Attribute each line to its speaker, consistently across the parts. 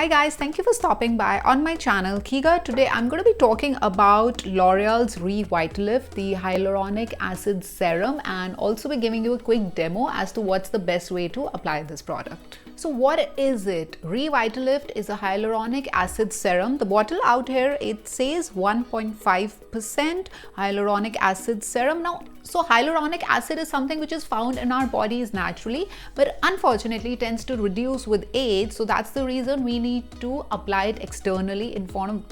Speaker 1: Hi guys, thank you for stopping by on my channel Kigaa. Today I'm going to be talking about L'Oreal's Revitalift, the Hyaluronic Acid Serum, and also be giving you a quick demo as to what's the best way to apply this product. So what is it? Revitalift is a hyaluronic acid serum. The bottle out here, it says 1.5% hyaluronic acid serum. Now, so hyaluronic acid is something which is found in our bodies naturally, but unfortunately tends to reduce with age. So that's the reason we need to apply it externally in form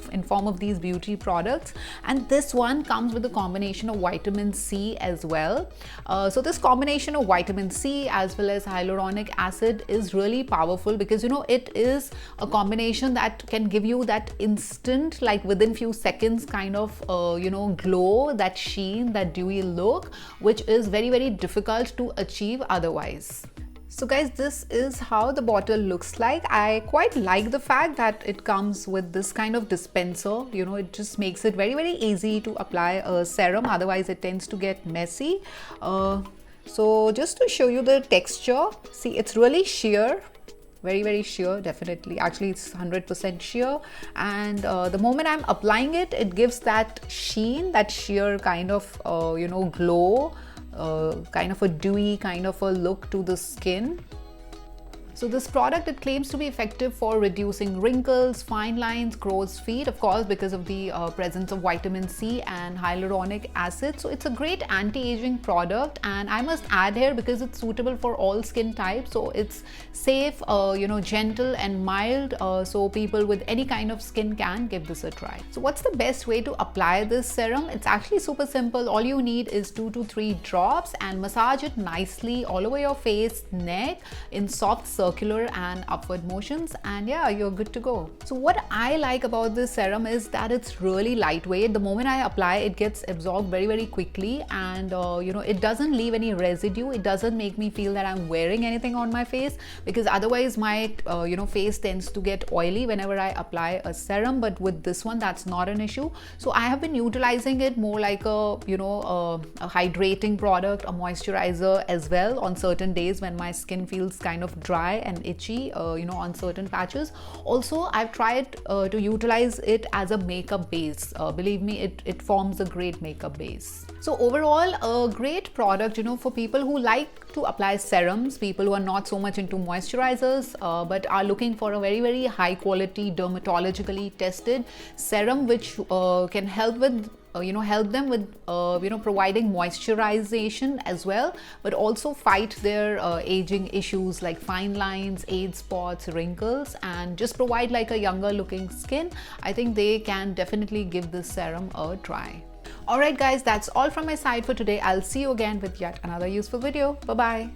Speaker 1: of these beauty products. And this one comes with a combination of vitamin C as well. So this combination of vitamin C as well as hyaluronic acid is really powerful because it is a combination that can give you that instant, like within few seconds kind of glow, that sheen, that dewy look, which is very, very difficult to achieve otherwise. So guys, this is how the bottle looks like. I quite like the fact that it comes with this kind of dispenser. It just makes it very, very easy to apply a serum. Otherwise it tends to get messy. So just to show you the texture, see, it's really sheer. Very, very sheer, definitely. Actually, it's 100% sheer. And the moment I'm applying it, it gives that sheen, that sheer kind of, glow, kind of a dewy kind of a look to the skin. So this product, it claims to be effective for reducing wrinkles, fine lines, crow's feet, of course, because of the presence of vitamin C and hyaluronic acid. So it's a great anti-aging product, and I must add here, because it's suitable for all skin types. So it's safe, gentle and mild. So people with any kind of skin can give this a try. So what's the best way to apply this serum? It's actually super simple. All you need is 2 to 3 drops and massage it nicely all over your face, neck in soft circular and upward motions, and yeah, you're good to go. So what I like about this serum is that it's really lightweight. The moment I apply, it gets absorbed very, very quickly, and it doesn't leave any residue. It doesn't make me feel that I'm wearing anything on my face, because otherwise my face tends to get oily whenever I apply a serum. But with this one, that's not an issue. So I have been utilizing it more like a hydrating product, a moisturizer as well, on certain days when my skin feels kind of dry and itchy, on certain patches. Also, I've tried to utilize it as a makeup base. Believe me, it forms a great makeup base. So overall, a great product, for people who like to apply serums, people who are not so much into moisturizers, but are looking for a very, very high quality, dermatologically tested serum, which can help with help them with providing moisturization as well, but also fight their aging issues like fine lines, age spots, wrinkles, and just provide like a younger looking skin. I think they can definitely give this serum a try. Alright guys, that's all from my side for today. I'll see you again with yet another useful video. Bye bye.